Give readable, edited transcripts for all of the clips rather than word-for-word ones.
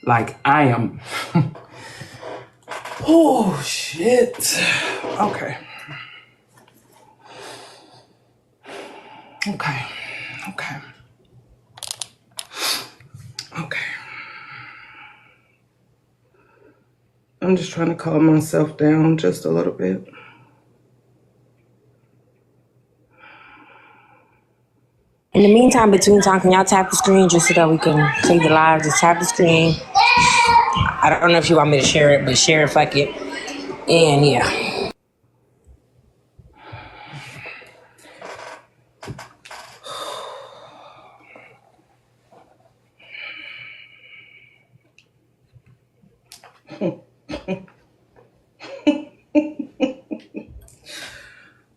Like I am. Oh, shit. Okay. Okay. Okay. Okay. I'm just trying to calm myself down just a little bit. In the meantime, between time, can y'all tap the screen just so that we can see the live? Just tap the screen. I don't know if you want me to share it, but share it, fuck it. And yeah.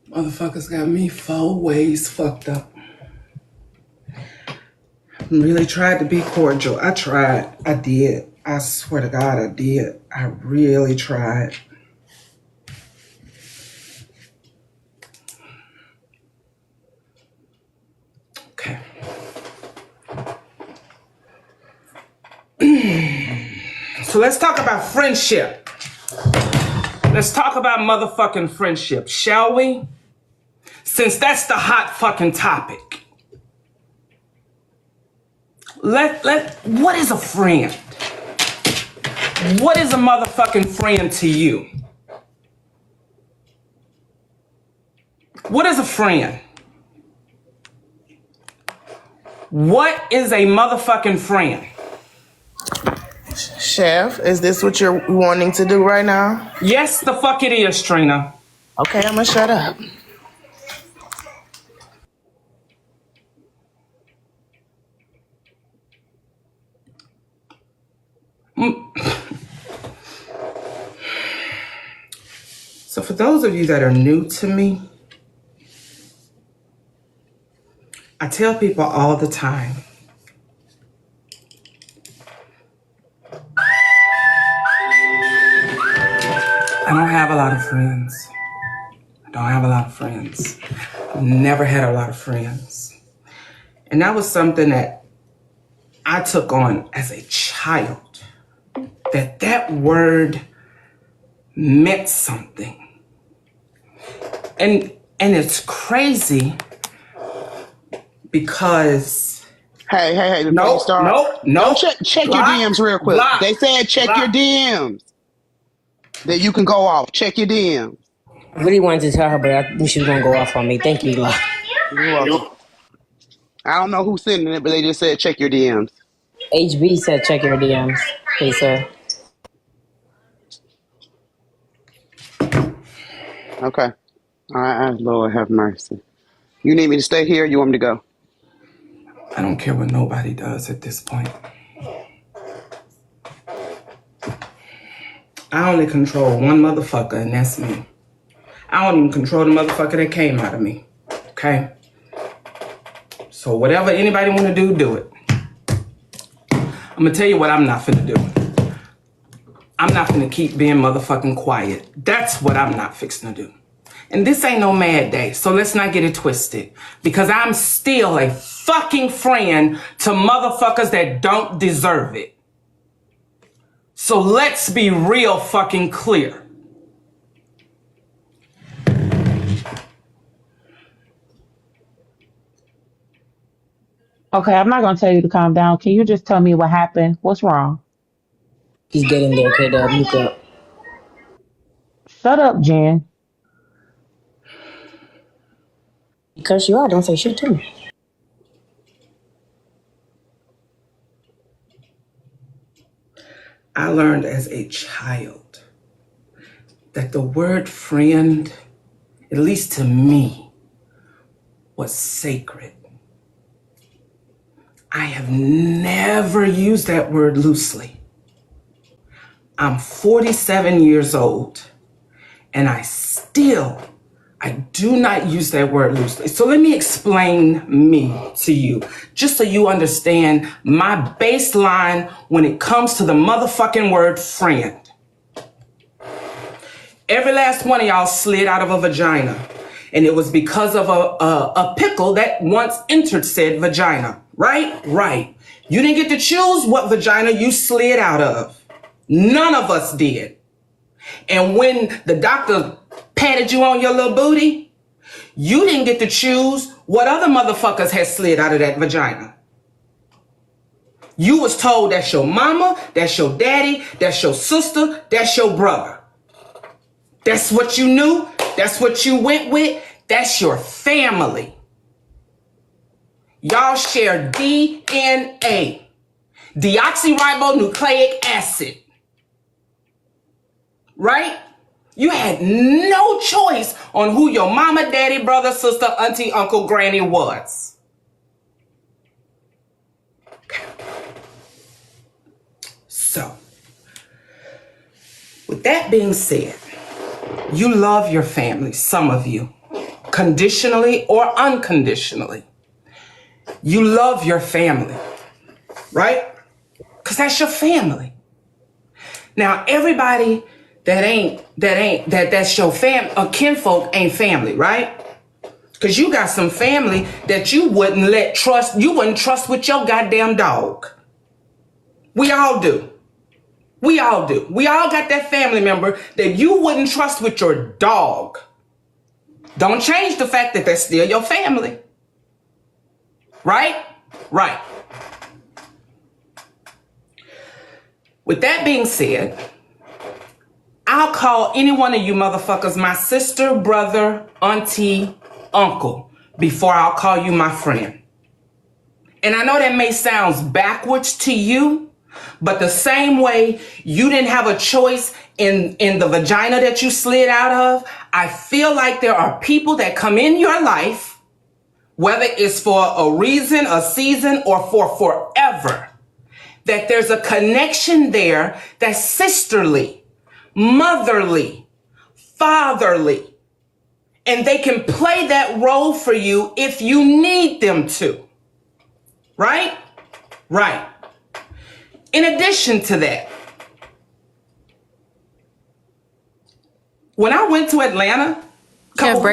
Motherfuckers got me 4 ways fucked up. Really tried to be cordial. I tried. I did. I swear to God, I did. I really tried. Okay. So let's talk about friendship. Let's talk about motherfucking friendship, shall we? Since that's the hot fucking topic. What is a friend? What is a motherfucking friend to you? What is a friend? What is a motherfucking friend? Chef, is this what you're wanting to do right now? Yes, the fuck it is, Trina. Okay, I'm gonna shut up. So for those of you that are new to me, I tell people all the time, I don't have a lot of friends. I don't have a lot of friends. I've never had a lot of friends. And that was something that I took on as a child. That word meant something. And it's crazy because Hey, before you start. No. Check your DMs real quick. They said check your DMs. That you can go off. Check your DMs. I really wanted to tell her, but I think she was going to go off on me. Thank you, Eli. You're welcome. I don't know who's sending it, but they just said check your DMs. HB said check your DMs. Please, sir. Okay. All right, Lord have mercy. You need me to stay here or you want me to go? I don't care what nobody does at this point. I only control one motherfucker, and that's me. I don't even control the motherfucker that came out of me. Okay? So whatever anybody want to do it. I'm going to tell you what I'm not finna do. I'm not finna keep being motherfucking quiet. That's what I'm not fixing to do. And this ain't no mad day, so let's not get it twisted. Because I'm still a fucking friend to motherfuckers that don't deserve it. So let's be real fucking clear. Okay, I'm not going to tell you to calm down. Can you just tell me what happened? What's wrong? He's getting there, K-Dub. Look up. Shut up, Jen. Because you are. Don't say shit to me. I learned as a child that the word friend, at least to me, was sacred. I have never used that word loosely. I'm 47 years old, and I do not use that word loosely. So let me explain me to you, just so you understand my baseline when it comes to the motherfucking word friend. Every last one of y'all slid out of a vagina, and it was because of a pickle that once entered said vagina. Right? Right. You didn't get to choose what vagina you slid out of. None of us did. And when the doctor patted you on your little booty, you didn't get to choose what other motherfuckers had slid out of that vagina. You was told that's your mama, that's your daddy, that's your sister, that's your brother. That's what you knew. That's what you went with. That's your family. Y'all share DNA, deoxyribonucleic acid. Right? You had no choice on who your mama, daddy, brother, sister, auntie, uncle, granny was. Okay. So, with that being said, you love your family, some of you, conditionally or unconditionally. You love your family, right? Because that's your family. Now, everybody that's your kinfolk ain't family, right? Because you got some family that you wouldn't trust with your goddamn dog. We all do. We all do. We all got that family member that you wouldn't trust with your dog. Don't change the fact that they're still your family. Right? Right. With that being said, I'll call any one of you motherfuckers my sister, brother, auntie, uncle before I'll call you my friend. And I know that may sound backwards to you, but the same way you didn't have a choice in the vagina that you slid out of, I feel like there are people that come in your life, whether it's for a reason, a season, or for forever, that there's a connection there that's sisterly, motherly, fatherly, and they can play that role for you if you need them to. Right? Right. In addition to that, when I went to Atlanta, when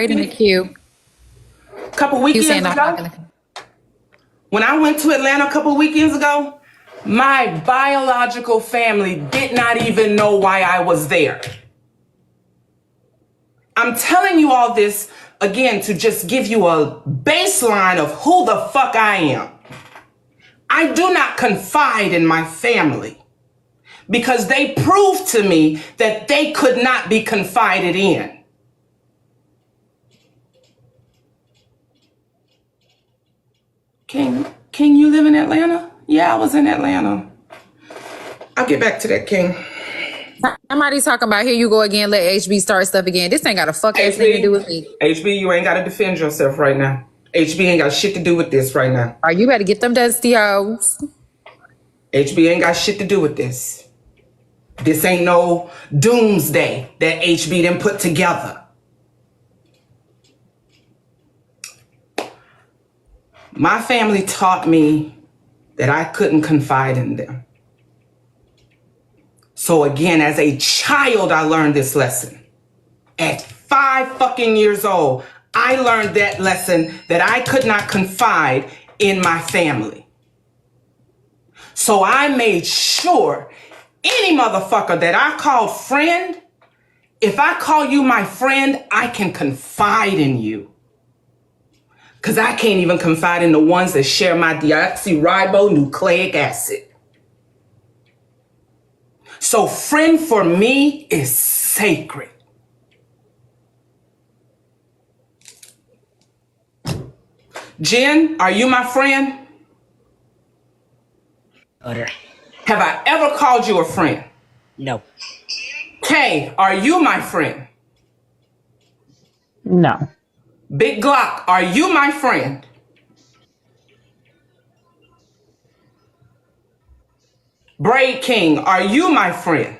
I went to Atlanta a couple weekends ago, my biological family did not even know why I was there. I'm telling you all this again to just give you a baseline of who the fuck I am. I do not confide in my family because they proved to me that they could not be confided in. King, you live in Atlanta? Yeah, I was in Atlanta. I'll get back to that, King. Somebody's talking about here you go again, let HB start stuff again. This ain't got a fuck ass thing to do with me. HB, you ain't got to defend yourself right now. HB ain't got shit to do with this right now. Are you better get them dusty hoes? HB ain't got shit to do with this. This ain't no doomsday that HB done put together. My family taught me that I couldn't confide in them. So again, as a child, I learned this lesson. At 5 fucking years old, I learned that lesson that I could not confide in my family. So I made sure any motherfucker that I called friend, if I call you my friend, I can confide in you. Because I can't even confide in the ones that share my deoxyribonucleic acid. So friend for me is sacred. Jen, are you my friend? Order. Have I ever called you a friend? No. Kay, are you my friend? No. Big Glock, are you my friend? Braid King, are you my friend?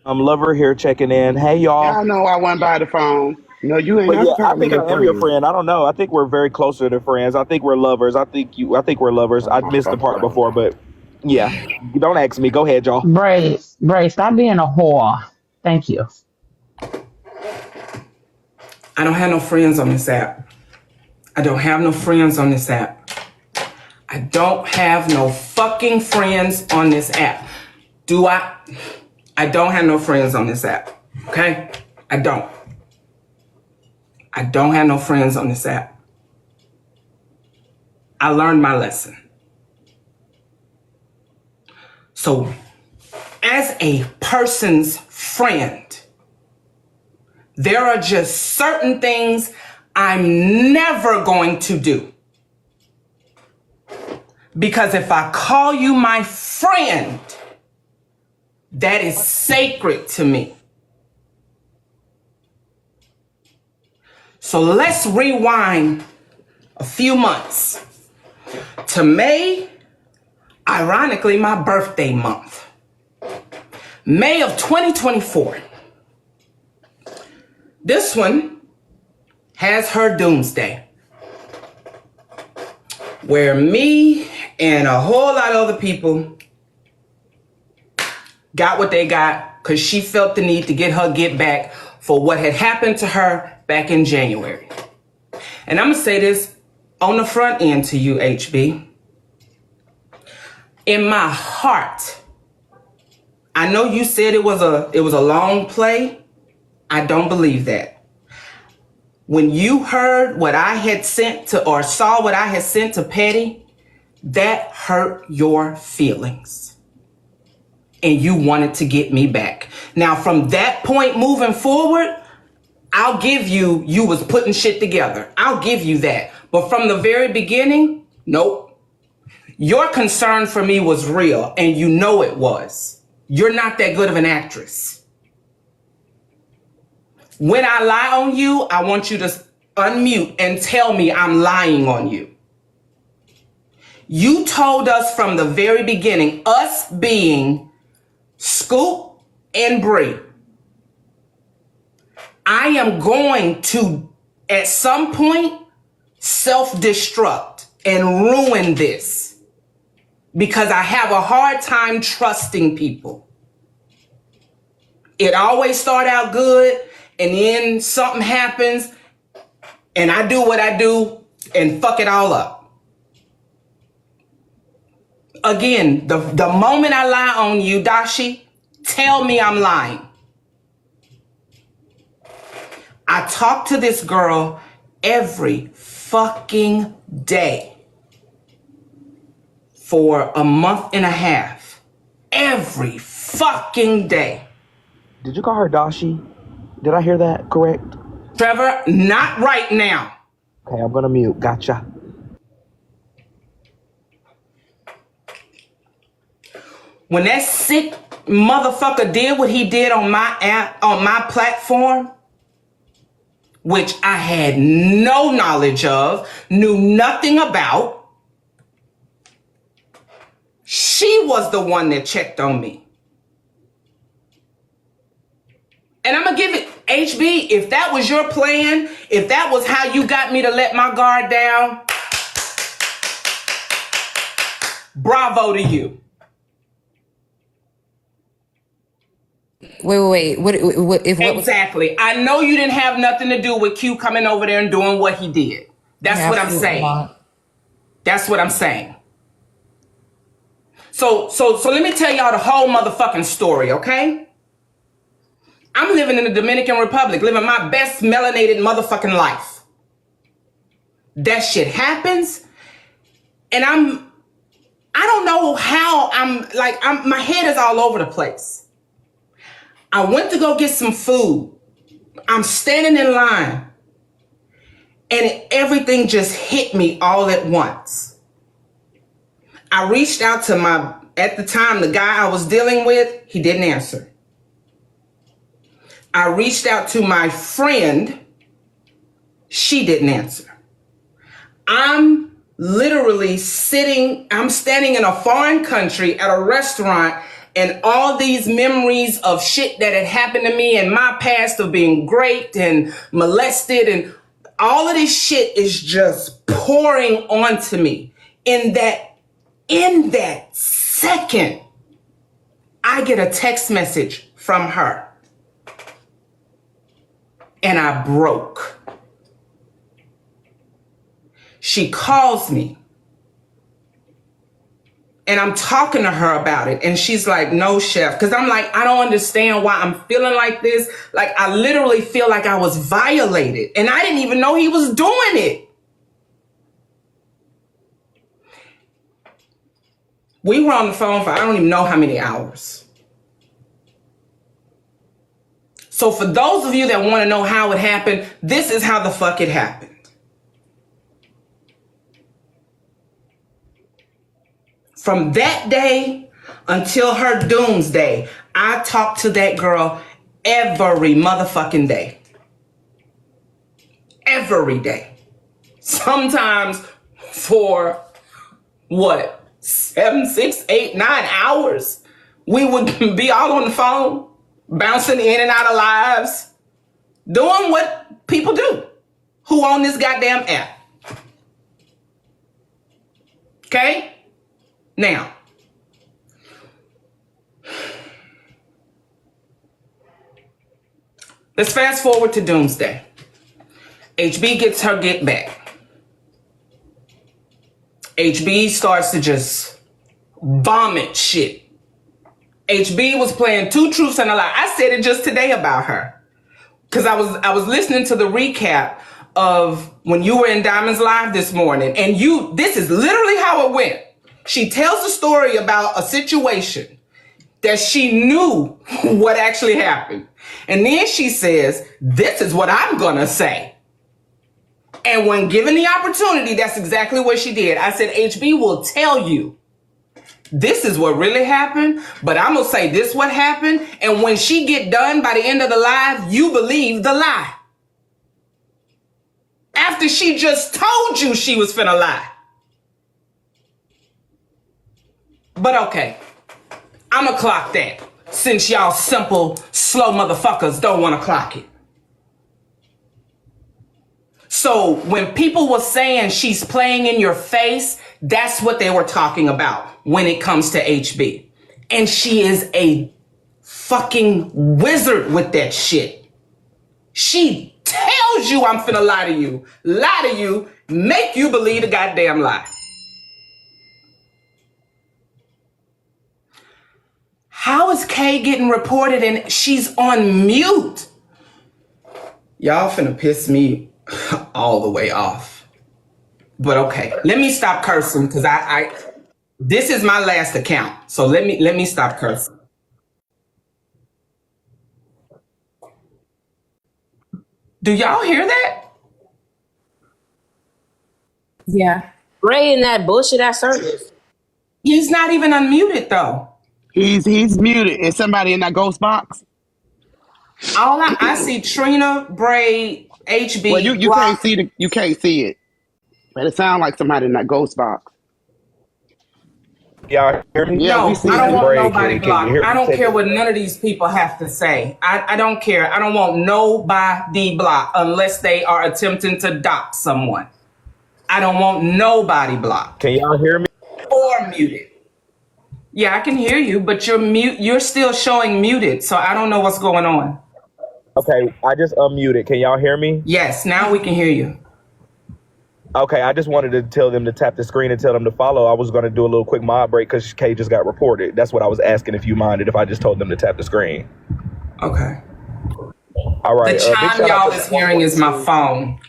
Lover here checking in. Hey y'all. Y'all know I went by the phone. No, you ain't But never yeah, I called me think I your am your friend. friend. I don't know. I think we're very closer to friends. I think we're lovers. I think we're lovers. I missed the part before, but yeah. Don't ask me. Go ahead, y'all. Brace, stop being a whore. Thank you. I don't have no friends on this app. I don't have no friends on this app. I I don't have no fucking friends on this app. Do I? I don't have no friends on this app. Okay? I don't. I don't have no friends on this app. I learned my lesson. So, as a person's friend, there are just certain things I'm never going to do. Because if I call you my friend, that is sacred to me. So let's rewind a few months to May, ironically, my birthday month. May of 2024. This one has her doomsday, where me and a whole lot of other people got what they got because she felt the need to get her get back for what had happened to her back in January. And I'm going to say this on the front end to you, HB. In my heart, I know you said it was a long play. I don't believe that. When you heard what I had sent to, or saw what I had sent to Petty, that hurt your feelings. And you wanted to get me back. Now, from that point moving forward, I'll give you was putting shit together. I'll give you that. But from the very beginning, nope. Your concern for me was real, and you know it was. You're not that good of an actress. When I lie on you, I want you to unmute and tell me I'm lying on you. You told us from the very beginning, us being Scoop and Bree, I am going to, at some point, self-destruct and ruin this because I have a hard time trusting people. It always start out good, and then something happens, and I do what I do and fuck it all up. Again, the moment I lie on you, Dashi, tell me I'm lying. I talk to this girl every fucking day for a month and a half. Every fucking day. Did you call her Dashi? Did I hear that correct? Trevor, not right now. Okay, I'm gonna mute. Gotcha. When that sick motherfucker did what he did on my app, on my platform, which I had no knowledge of, knew nothing about, she was the one that checked on me. And I'm gonna give it, HB, if that was your plan, if that was how you got me to let my guard down, bravo to you. Wait. What Exactly. I know you didn't have nothing to do with Q coming over there and doing what he did. That's what I'm saying. That's what I'm saying. So let me tell y'all the whole motherfucking story, okay? I'm living in the Dominican Republic, living my best melanated motherfucking life. That shit happens, and I don't know how my head is all over the place. I went to go get some food. I'm standing in line, and everything just hit me all at once. I reached out to at the time, the guy I was dealing with, he didn't answer. I reached out to my friend, she didn't answer. I'm literally I'm standing in a foreign country at a restaurant, and all these memories of shit that had happened to me in my past of being raped and molested, and all of this shit is just pouring onto me. In that second, I get a text message from her. And I broke. She calls me. And I'm talking to her about it. And she's like, no, chef. Because I'm like, I don't understand why I'm feeling like this. Like, I literally feel like I was violated. And I didn't even know he was doing it. We were on the phone for I don't even know how many hours. So for those of you that want to know how it happened, this is how the fuck it happened. From that day until her doomsday, I talked to that girl every motherfucking day. Every day. Sometimes for what? 7, 6, 8, 9 hours. We would be all on the phone, bouncing in and out of lives, doing what people do who own this goddamn app. Okay? Now, let's fast forward to doomsday. HB gets her get back. HB starts to just vomit shit. HB was playing 2 truths and a lie. I said it just today about her. Because I was listening to the recap of when you were in Diamond's Live this morning. And this is literally how it went. She tells a story about a situation that she knew what actually happened. And then she says, this is what I'm going to say. And when given the opportunity, that's exactly what she did. I said, HB will tell you, this is what really happened, but I'm going to say this what happened. And when she get done by the end of the live, you believe the lie. After she just told you she was finna lie. But okay, I'ma clock that since y'all simple, slow motherfuckers don't want to clock it. So when people were saying she's playing in your face, that's what they were talking about when it comes to HB. And she is a fucking wizard with that shit. She tells you I'm finna lie to you, make you believe the goddamn lie. How is Kay getting reported and she's on mute? Y'all finna piss me all the way off. But okay, let me stop cursing because this is my last account. So let me stop cursing. Do y'all hear that? Yeah. Ray in that bullshit ass service. He's not even unmuted though. He's muted. Is somebody in that ghost box? All I see Trina, Bray, HB. Well, you can't see you can't see it, but it sounds like somebody in that ghost box. Y'all hear me? Yeah, No, we see I don't it. want nobody Can you blocked. hear me? I don't care what none of these people have to say. I don't care. I don't want nobody blocked unless they are attempting to dox someone. I don't want nobody blocked. Can y'all hear me? Or muted. Yeah, I can hear you, but you're still showing muted, so I don't know what's going on. Okay, I just unmuted. Can y'all hear me? Yes, now we can hear you. Okay, I just wanted to tell them to tap the screen and tell them to follow. I was going to do a little quick mod break because Kay just got reported. That's what I was asking if you minded if I just told them to tap the screen. Okay. All right. The chime y'all is hearing is my phone.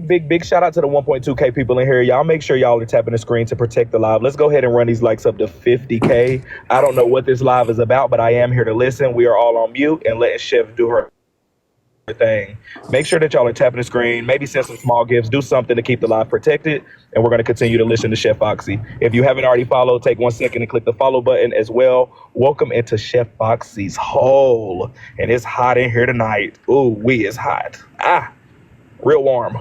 Big shout out to the 1.2K people in here. Y'all make sure y'all are tapping the screen to protect the live. Let's go ahead and run these likes up to 50K. I don't know what this live is about, but I am here to listen. We are all on mute and letting Chef do her thing. Make sure that y'all are tapping the screen. Maybe send some small gifts. Do something to keep the live protected. And we're going to continue to listen to Chef Foxxy. If you haven't already followed, take 1 second and click the follow button as well. Welcome into Chef Foxxy's hole. And it's hot in here tonight. Ooh, it's hot. Real warm.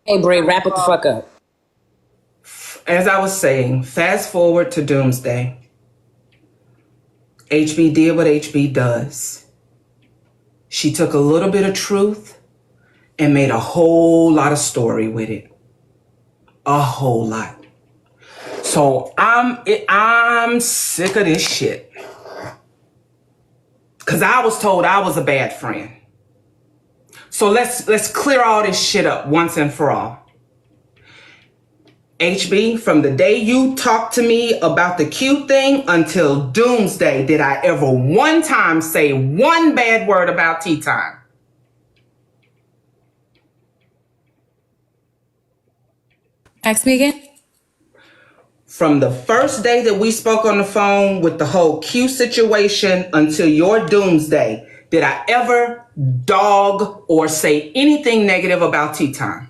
Hey, Bray, wrap it the fuck up. As I was saying, fast forward to Doomsday. HB did what HB does. She took a little bit of truth and made a whole lot of story with it. A whole lot. So I'm sick of this shit. Because I was told I was a bad friend. So let's clear all this shit up once and for all. HB, from the day you talked to me about the Q thing until doomsday, did I ever one time say one bad word about tea time? Ask me again. From the first day that we spoke on the phone with the whole Q situation until your doomsday, did I ever dog or say anything negative about tea time?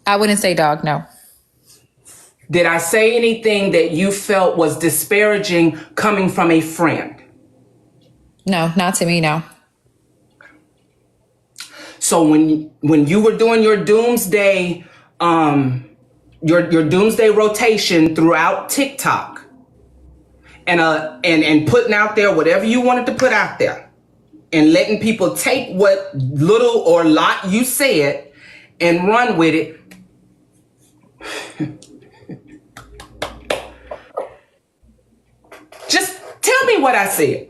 I wouldn't say dog, no. Did I say anything that you felt was disparaging coming from a friend? No, not to me, no. So when you were doing your doomsday, your doomsday rotation throughout TikTok, and putting out there whatever you wanted to put out there, and letting people take what little or lot you said and run with it. Just tell me what I said.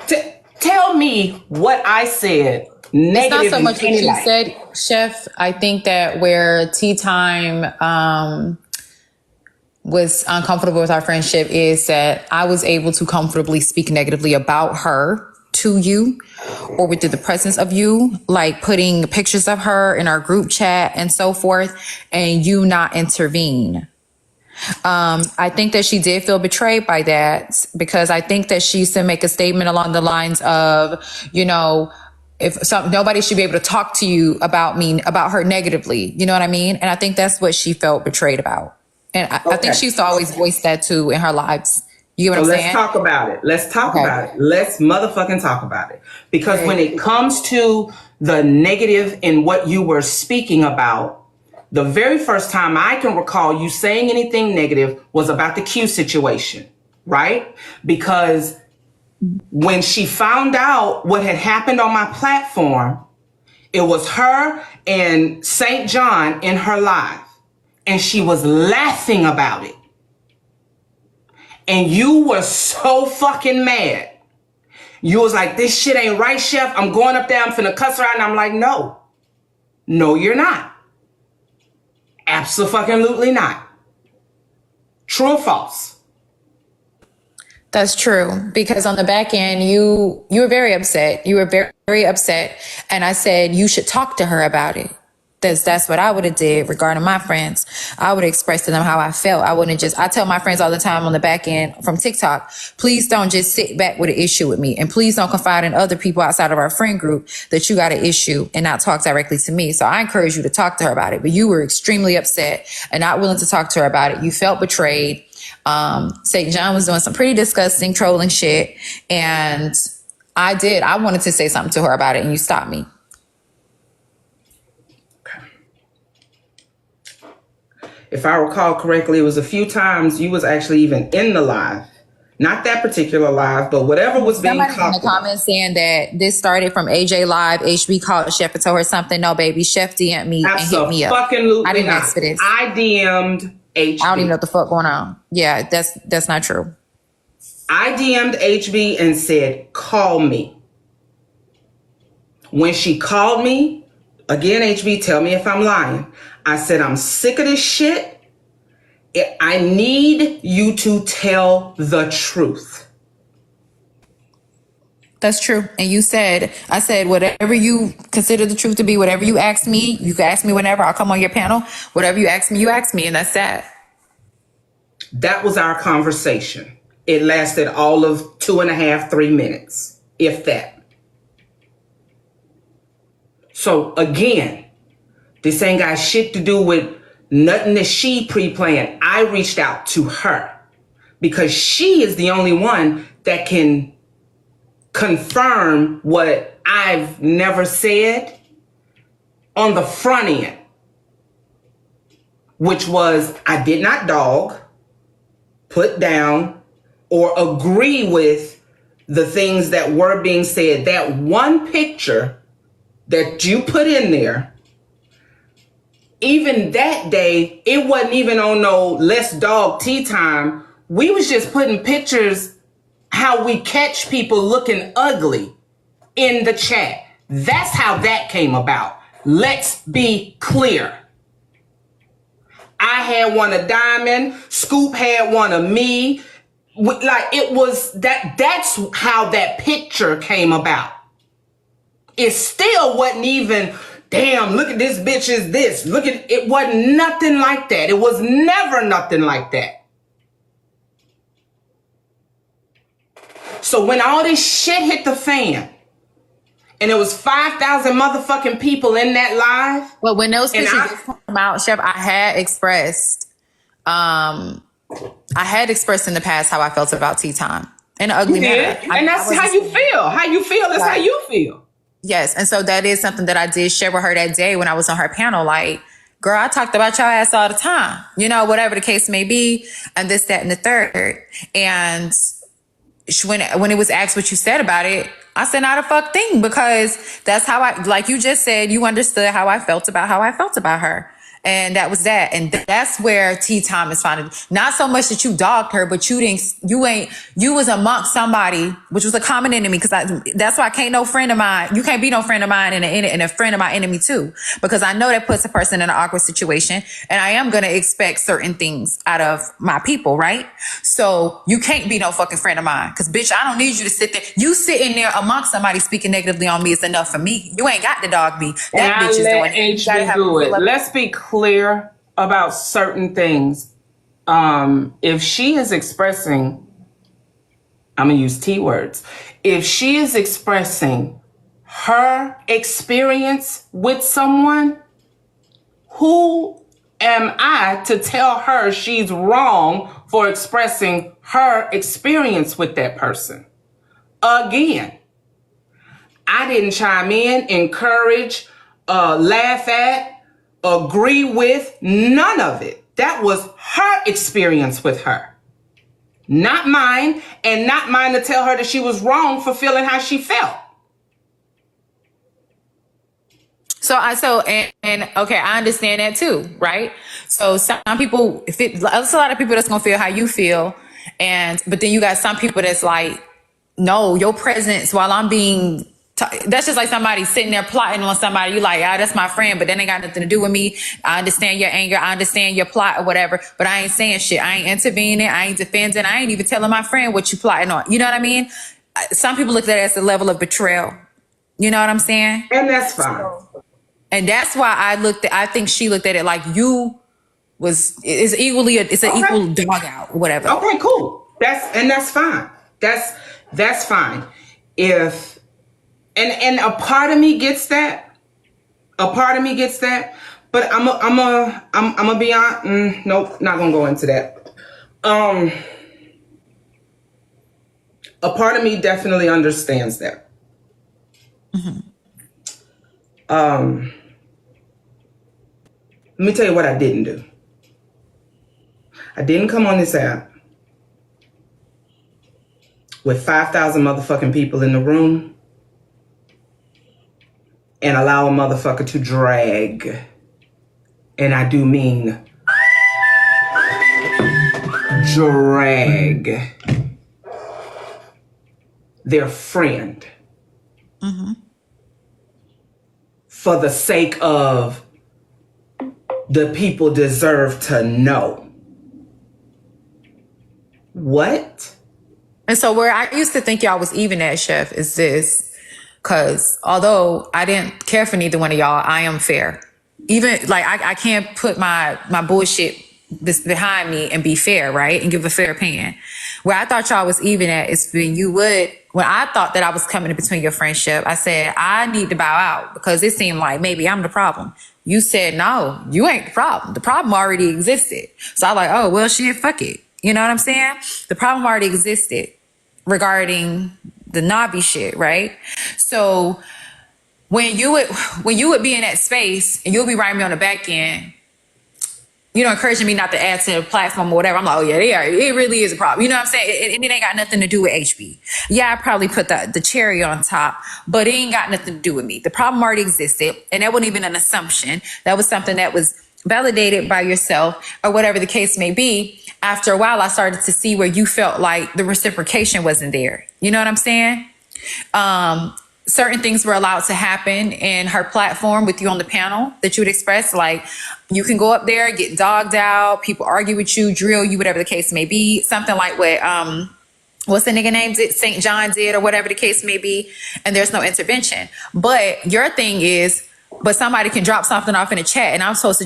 Tell me what I said. Negative. It's not so much what you light. said, Chef. I think that where tea time was uncomfortable with our friendship is that I was able to comfortably speak negatively about her to you or within the presence of you, like putting pictures of her in our group chat and so forth, and you not intervene. I think that she did feel betrayed by that because I think that she used to make a statement along the lines of, you know, nobody should be able to talk to you about her negatively. You know what I mean? And I think that's what she felt betrayed about. And I think she used to always voice that too in her lives. You know what I'm saying? Let's talk about it. Let's talk about it. Let's motherfucking talk about it. Because when it comes to the negative in what you were speaking about, the very first time I can recall you saying anything negative was about the Q situation, right? Because when she found out what had happened on my platform, it was her and St. John in her live, and she was laughing about it. And you were so fucking mad. You was like, this shit ain't right, Chef. I'm going up there, I'm finna cuss her out. And I'm like, no, you're not. Absolutely not. True or false? That's true. Because on the back end, you were very upset. You were very, very upset. And I said, you should talk to her about it. That's what I would have did regarding my friends. I would express to them how I felt. I tell my friends all the time on the back end from TikTok, please don't just sit back with an issue with me. And please don't confide in other people outside of our friend group that you got an issue and not talk directly to me. So I encourage you to talk to her about it. But you were extremely upset and not willing to talk to her about it. You felt betrayed. St. John was doing some pretty disgusting trolling shit. And I wanted to say something to her about it and you stopped me. If I recall correctly, it was a few times you was actually even in the live. Not that particular live, but whatever was being Somebody in the comments saying that this started from AJ Live. HB called Chef and told her something. No, baby. Chef DM'd me and hit me up. I didn't ask for this. I DM'd HB. I don't even know what the fuck going on. Yeah, that's not true. I DM'd HB and said, call me. When she called me, again, HB, tell me if I'm lying. I said, I'm sick of this shit. I need you to tell the truth. That's true. And I said, whatever you consider the truth to be, whatever you ask me, you can ask me whenever. I'll come on your panel. Whatever you ask me, and that's that. That was our conversation. It lasted all of 2.5, 3 minutes, if that. So again, this ain't got shit to do with nothing that she pre-planned. I reached out to her because she is the only one that can confirm what I've never said on the front end, which was I did not dog, put down, or agree with the things that were being said. That one picture that you put in there, even that day, it wasn't even on no let's dog tea time. We was just putting pictures how we catch people looking ugly in the chat. That's how that came about. Let's be clear. I had one of Diamond. Scoop had one of me. Like, it was that's how that picture came about. It still wasn't even, damn, look at this bitch is this. Look at it. Wasn't nothing like that. It was never nothing like that. So when all this shit hit the fan, and it was 5,000 motherfucking people in that live. Well, when those pictures came out, Chef, I had expressed in the past how I felt about tea time in an ugly manner. And that's how you feel. How you feel is how you feel. Yes. And so that is something that I did share with her that day when I was on her panel. Like, girl, I talked about your ass all the time, you know, whatever the case may be, and this, that, and the third. And when it was asked what you said about it, I said not a fuck thing, because that's how like you just said, you understood how I felt about her. And that was that. And that's where tea time is finding. Not so much that you dogged her, but you was amongst somebody, which was a common enemy. Cause that's why I can't no friend of mine. You can't be no friend of mine and a friend of my enemy too. Because I know that puts a person in an awkward situation. And I am going to expect certain things out of my people, right? So you can't be no fucking friend of mine. Cause bitch, I don't need you to sit there. You sitting there amongst somebody speaking negatively on me is enough for me. You ain't got to dog me. That bitch is doing it. HB do it. Let's be clear about certain things. If she is expressing, I'm gonna use T words. If she is expressing her experience with someone, who am I to tell her she's wrong for expressing her experience with that person? Again, I didn't chime in, encourage, laugh at, agree with, none of it. That was her experience with her, not mine, and not mine to tell her that she was wrong for feeling how she felt. Okay, I understand that too, right? So some people, there's a lot of people that's gonna feel how you feel, but then you got some people that's like, no, your presence while I'm being. That's just like somebody sitting there plotting on somebody. You like, that's my friend, but that ain't got nothing to do with me. I understand your anger. I understand your plot or whatever, but I ain't saying shit. I ain't intervening. I ain't defending. I ain't even telling my friend what you plotting on. You know what I mean? Some people look at that as a level of betrayal. You know what I'm saying? And that's fine. And that's why I think she looked at it like it's an equal dog out or whatever. Okay, cool. That's fine. That's fine. And a part of me gets that. But I'm gonna be on. Nope, not gonna go into that. A part of me definitely understands that. Mm-hmm. Let me tell you what I didn't do. I didn't come on this app with 5,000 motherfucking people in the room and allow a motherfucker to drag, and I do mean drag, their friend, for the sake of the people deserve to know. What? And so where I used to think y'all was even at, Chef, is this. Because although I didn't care for neither one of y'all, I am fair. Even like I can't put my bullshit behind me and be fair, right? And give a fair opinion. Where I thought y'all was even at is when I thought that I was coming in between your friendship, I said, I need to bow out because it seemed like maybe I'm the problem. You said, no, you ain't the problem. The problem already existed. So I was like, oh, well, shit, fuck it. You know what I'm saying? The problem already existed regarding the Navi shit, right? So when you would be in that space and you'll be writing me on the back end, you know, encouraging me not to add to the platform or whatever. I'm like, oh yeah, it really is a problem. You know what I'm saying? It ain't got nothing to do with HB. Yeah, I probably put the cherry on top, but it ain't got nothing to do with me. The problem already existed, and that wasn't even an assumption. That was something that was validated by yourself or whatever the case may be. After a while, I started to see where you felt like the reciprocation wasn't there. You know what I'm saying? certain things were allowed to happen in her platform with you on the panel that you would express. Like, you can go up there, get dogged out, people argue with you, drill you, whatever the case may be. Something like what, what's the nigga name did, St. John did, or whatever the case may be, and there's no intervention. But your thing is, but somebody can drop something off in a chat and I'm supposed to